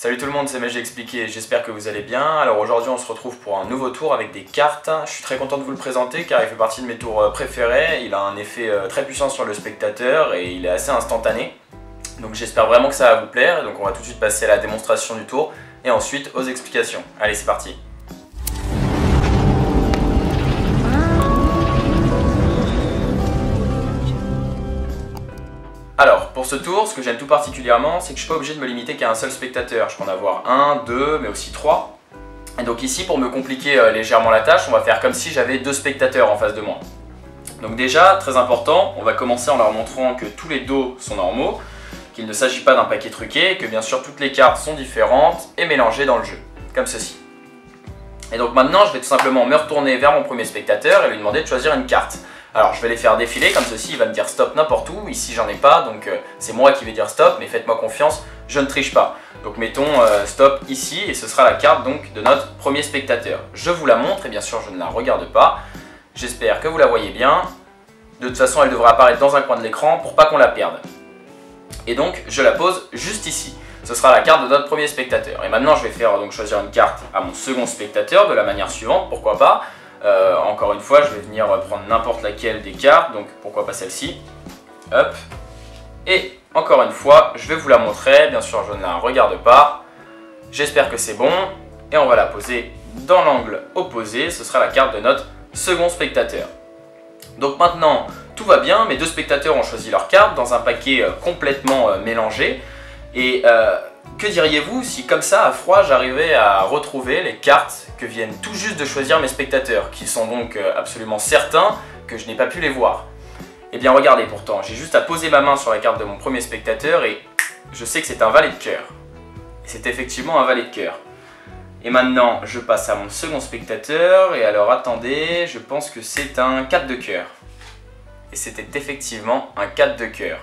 Salut tout le monde, c'est Mej Expliqué, j'espère que vous allez bien. Alors aujourd'hui on se retrouve pour un nouveau tour avec des cartes. Je suis très content de vous le présenter car il fait partie de mes tours préférés. Il a un effet très puissant sur le spectateur et il est assez instantané. Donc j'espère vraiment que ça va vous plaire. Donc on va tout de suite passer à la démonstration du tour et ensuite aux explications. Allez, c'est parti. Alors, pour ce tour, ce que j'aime tout particulièrement, c'est que je ne suis pas obligé de me limiter qu'à un seul spectateur. Je peux en avoir un, deux, mais aussi trois. Et donc ici, pour me compliquer légèrement la tâche, on va faire comme si j'avais deux spectateurs en face de moi. Donc déjà, très important, on va commencer en leur montrant que tous les dos sont normaux, qu'il ne s'agit pas d'un paquet truqué, que bien sûr toutes les cartes sont différentes et mélangées dans le jeu, comme ceci. Et donc maintenant, je vais tout simplement me retourner vers mon premier spectateur et lui demander de choisir une carte. Alors je vais les faire défiler comme ceci, il va me dire stop n'importe où, ici j'en ai pas, donc c'est moi qui vais dire stop, mais faites-moi confiance, je ne triche pas. Donc mettons stop ici, et ce sera la carte donc de notre premier spectateur. Je vous la montre, et bien sûr je ne la regarde pas, j'espère que vous la voyez bien. De toute façon elle devrait apparaître dans un coin de l'écran pour pas qu'on la perde. Et donc je la pose juste ici, ce sera la carte de notre premier spectateur. Et maintenant je vais faire donc choisir une carte à mon second spectateur de la manière suivante, pourquoi pas. Encore une fois, je vais venir prendre n'importe laquelle des cartes, donc pourquoi pas celle-ci. Hop. Et encore une fois, je vais vous la montrer. Bien sûr, je ne la regarde pas. J'espère que c'est bon. Et on va la poser dans l'angle opposé. Ce sera la carte de notre second spectateur. Donc maintenant, tout va bien. Mes deux spectateurs ont choisi leur carte dans un paquet complètement mélangé. Et que diriez-vous si comme ça, à froid, j'arrivais à retrouver les cartes que viennent tout juste de choisir mes spectateurs, qui sont donc absolument certains que je n'ai pas pu les voir? Eh bien regardez pourtant, j'ai juste à poser ma main sur la carte de mon premier spectateur et je sais que c'est un valet de cœur. Et c'est effectivement un valet de cœur. Et maintenant, je passe à mon second spectateur, et alors attendez, je pense que c'est un 4 de cœur. Et c'était effectivement un 4 de cœur.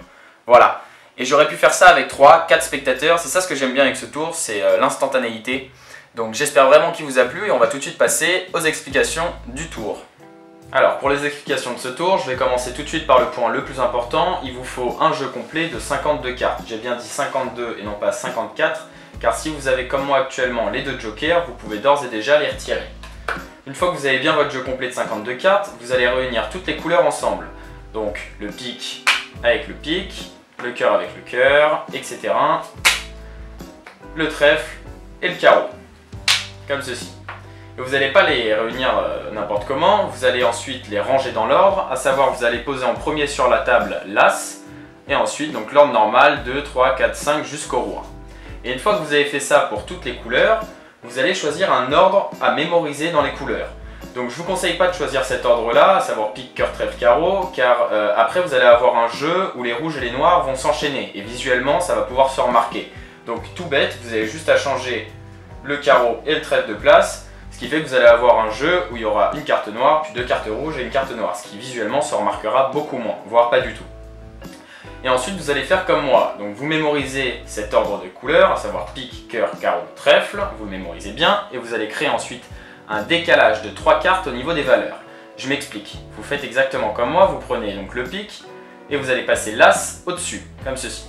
Voilà. Et j'aurais pu faire ça avec 3, 4 spectateurs, c'est ça ce que j'aime bien avec ce tour, c'est l'instantanéité. Donc j'espère vraiment qu'il vous a plu et on va tout de suite passer aux explications du tour. Alors pour les explications de ce tour, je vais commencer tout de suite par le point le plus important. Il vous faut un jeu complet de 52 cartes. J'ai bien dit 52 et non pas 54, car si vous avez comme moi actuellement les deux jokers, vous pouvez d'ores et déjà les retirer. Une fois que vous avez bien votre jeu complet de 52 cartes, vous allez réunir toutes les couleurs ensemble. Donc le pic avec le pic, le cœur avec le cœur, etc. Le trèfle et le carreau. Comme ceci. Et vous n'allez pas les réunir n'importe comment, vous allez ensuite les ranger dans l'ordre, à savoir vous allez poser en premier sur la table l'As, et ensuite donc l'ordre normal 2, 3, 4, 5 jusqu'au roi. Et une fois que vous avez fait ça pour toutes les couleurs, vous allez choisir un ordre à mémoriser dans les couleurs. Donc je ne vous conseille pas de choisir cet ordre-là, à savoir pique, cœur, trèfle, carreau, car après vous allez avoir un jeu où les rouges et les noirs vont s'enchaîner, et visuellement ça va pouvoir se remarquer. Donc tout bête, vous avez juste à changer le carreau et le trèfle de place, ce qui fait que vous allez avoir un jeu où il y aura une carte noire, puis deux cartes rouges et une carte noire, ce qui visuellement se remarquera beaucoup moins, voire pas du tout. Et ensuite vous allez faire comme moi, donc vous mémorisez cet ordre de couleurs, à savoir pique, cœur, carreau, trèfle, vous le mémorisez bien, et vous allez créer ensuite un décalage de 3 cartes au niveau des valeurs. Je m'explique, vous faites exactement comme moi, vous prenez donc le pic, et vous allez passer l'As au-dessus, comme ceci.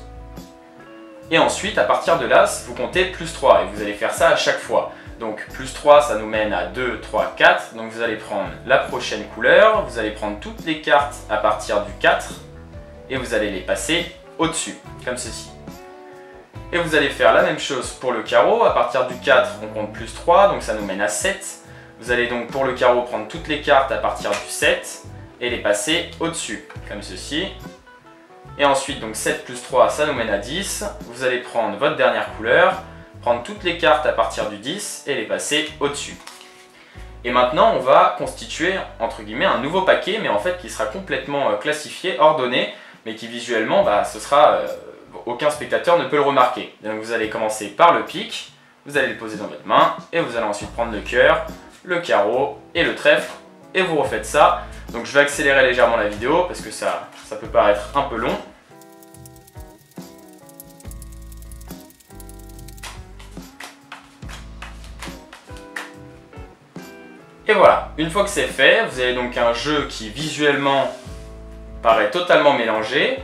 Et ensuite, à partir de l'As, vous comptez plus 3, et vous allez faire ça à chaque fois. Donc plus 3, ça nous mène à 2, 3, 4, donc vous allez prendre la prochaine couleur, vous allez prendre toutes les cartes à partir du 4, et vous allez les passer au-dessus, comme ceci. Et vous allez faire la même chose pour le carreau, à partir du 4, on compte plus 3, donc ça nous mène à 7. Vous allez donc pour le carreau prendre toutes les cartes à partir du 7, et les passer au-dessus, comme ceci. Et ensuite, donc 7 plus 3, ça nous mène à 10. Vous allez prendre votre dernière couleur, prendre toutes les cartes à partir du 10 et les passer au-dessus. Et maintenant, on va constituer, entre guillemets, un nouveau paquet, mais en fait qui sera complètement classifié, ordonné, mais qui visuellement, ce sera, aucun spectateur ne peut le remarquer. Donc vous allez commencer par le pic, vous allez le poser dans votre main, et vous allez ensuite prendre le cœur, le carreau et le trèfle, et vous refaites ça. Donc je vais accélérer légèrement la vidéo parce que ça peut paraître un peu long. Et voilà, une fois que c'est fait, vous avez donc un jeu qui visuellement paraît totalement mélangé,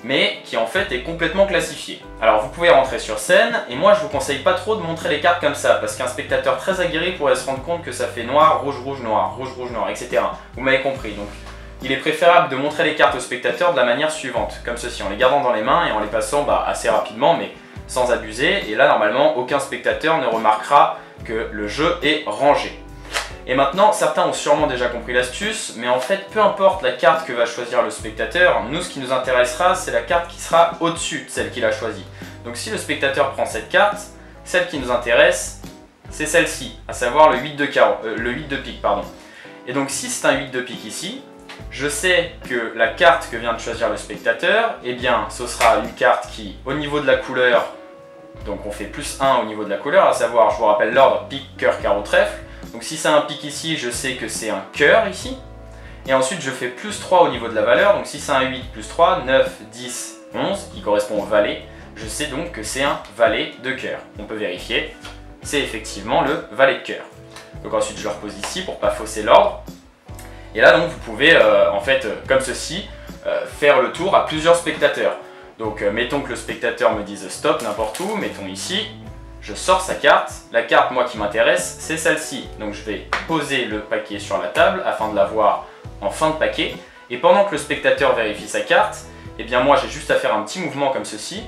mais qui en fait est complètement classifié. Alors vous pouvez rentrer sur scène, et moi je vous conseille pas trop de montrer les cartes comme ça, parce qu'un spectateur très aguerri pourrait se rendre compte que ça fait noir, rouge, rouge, noir, rouge, rouge, noir, etc. Vous m'avez compris, donc il est préférable de montrer les cartes au spectateur de la manière suivante, comme ceci, en les gardant dans les mains et en les passant assez rapidement, mais sans abuser, et là normalement aucun spectateur ne remarquera que le jeu est rangé. Et maintenant, certains ont sûrement déjà compris l'astuce, mais en fait, peu importe la carte que va choisir le spectateur, nous, ce qui nous intéressera, c'est la carte qui sera au-dessus de celle qu'il a choisie. Donc si le spectateur prend cette carte, celle qui nous intéresse, c'est celle-ci, à savoir le 8 de pique, pardon. Et donc si c'est un 8 de pique ici, je sais que la carte que vient de choisir le spectateur, eh bien, ce sera une carte qui, au niveau de la couleur, donc on fait plus 1 au niveau de la couleur, à savoir, je vous rappelle l'ordre, pique, cœur, carreau, trèfle. Donc si c'est un pique ici, je sais que c'est un cœur ici. Et ensuite je fais plus 3 au niveau de la valeur. Donc si c'est un 8, plus 3, 9, 10, 11, qui correspond au valet. Je sais donc que c'est un valet de cœur. On peut vérifier, c'est effectivement le valet de cœur. Donc ensuite je le repose ici pour ne pas fausser l'ordre. Et là donc vous pouvez en fait comme ceci faire le tour à plusieurs spectateurs. Donc mettons que le spectateur me dise stop n'importe où, mettons ici. Je sors sa carte, la carte moi qui m'intéresse c'est celle-ci, donc je vais poser le paquet sur la table afin de la voir en fin de paquet, et pendant que le spectateur vérifie sa carte, eh bien moi j'ai juste à faire un petit mouvement comme ceci,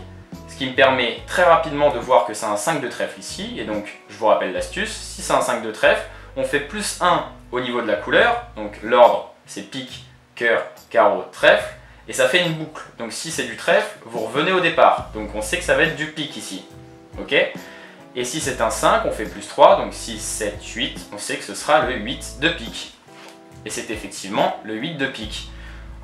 ce qui me permet très rapidement de voir que c'est un 5 de trèfle ici, et donc je vous rappelle l'astuce, si c'est un 5 de trèfle, on fait plus 1 au niveau de la couleur, donc l'ordre c'est pique, cœur, carreau, trèfle, et ça fait une boucle, donc si c'est du trèfle, vous revenez au départ, donc on sait que ça va être du pique ici, ok ? Et si c'est un 5, on fait plus 3, donc 6, 7, 8, on sait que ce sera le 8 de pique. Et c'est effectivement le 8 de pique.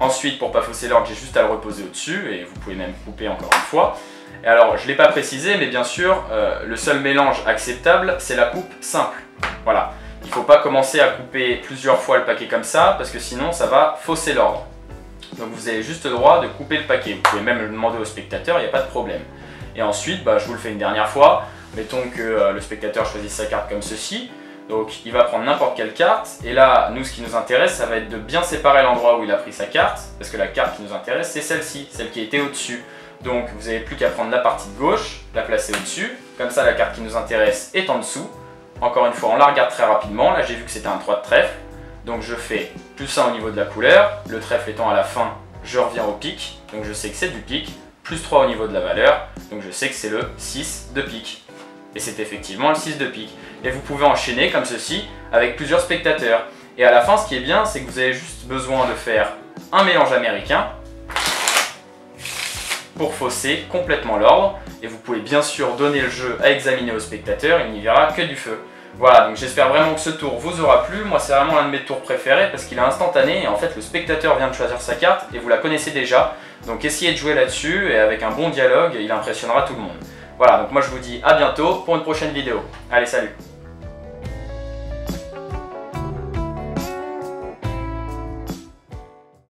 Ensuite, pour pas fausser l'ordre, j'ai juste à le reposer au-dessus, et vous pouvez même couper encore une fois. Et alors, je ne l'ai pas précisé, mais bien sûr, le seul mélange acceptable, c'est la coupe simple. Voilà, il ne faut pas commencer à couper plusieurs fois le paquet comme ça, parce que sinon, ça va fausser l'ordre. Donc vous avez juste le droit de couper le paquet. Vous pouvez même le demander au spectateur, il n'y a pas de problème. Et ensuite, je vous le fais une dernière fois. Mettons que le spectateur choisisse sa carte comme ceci, donc il va prendre n'importe quelle carte, et là, nous ce qui nous intéresse, ça va être de bien séparer l'endroit où il a pris sa carte, parce que la carte qui nous intéresse, c'est celle-ci, celle qui était au-dessus. Donc vous n'avez plus qu'à prendre la partie de gauche, la placer au-dessus, comme ça la carte qui nous intéresse est en dessous. Encore une fois, on la regarde très rapidement, là j'ai vu que c'était un 3 de trèfle, donc je fais plus 1 au niveau de la couleur, le trèfle étant à la fin, je reviens au pique, donc je sais que c'est du pique, plus 3 au niveau de la valeur, donc je sais que c'est le 6 de pique. Et c'est effectivement le 6 de pique. Et vous pouvez enchaîner comme ceci avec plusieurs spectateurs. Et à la fin, ce qui est bien, c'est que vous avez juste besoin de faire un mélange américain pour fausser complètement l'ordre. Et vous pouvez bien sûr donner le jeu à examiner au spectateur, il n'y verra que du feu. Voilà, donc j'espère vraiment que ce tour vous aura plu. Moi, c'est vraiment l'un de mes tours préférés parce qu'il est instantané. Et en fait, le spectateur vient de choisir sa carte et vous la connaissez déjà. Donc essayez de jouer là-dessus et avec un bon dialogue, il impressionnera tout le monde. Voilà, donc moi je vous dis à bientôt pour une prochaine vidéo. Allez, salut!